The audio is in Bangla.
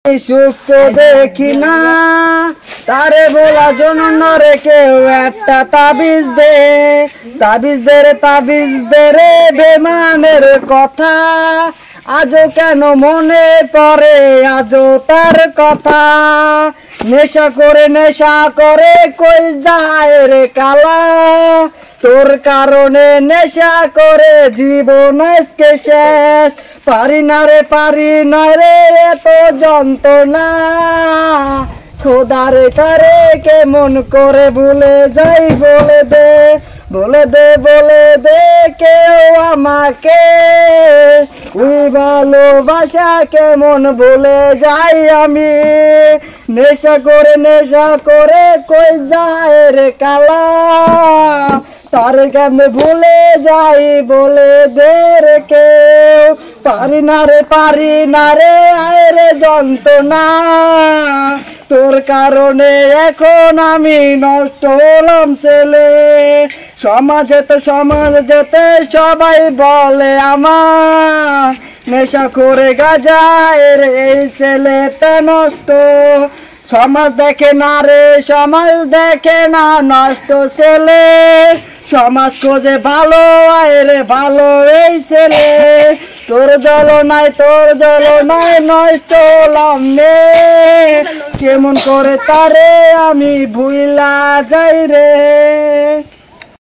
সুখ তো দেখি না, তারে বলা জন্য রে কেউ একটা তাবিজ দে, তাবিজ দে রে বেমানের কথা। আজও কেন মনে পড়ে আজও তার কথা, নেশা করে কই যায় রে কালা। তোর কারণে নেশা করে জীবন আজকে শেষ, পারি না রে এত যন্ত্রণা। খোদারে তারে কেমন করে ভুলে যাই বলে দে কেউ আমাকে। ওই ভালোবাসা কেমন ভুলে যাই আমি, নেশা করে কই যায় রে কালা। তারে কেমনে ভুলে যাই বলে দে রে কেউ, পারি না রে আয় রে যন্ত্রণা। তোর কারণে এখন আমি নষ্ট হলাম ছেলে, সমাজেতে সবাই বলে আমার নেশা করে গাজায় রে এই ছেলেটা নষ্ট। সমাজ দেখে না নষ্ট ছেলে, সমাজ খোঁজে ভালো আয় রে ভালো এই ছেলে। তোর জ্বলনায় নষ্ট হলাম নে, কেমন করে তারে আমি ভুইলা যাই রে।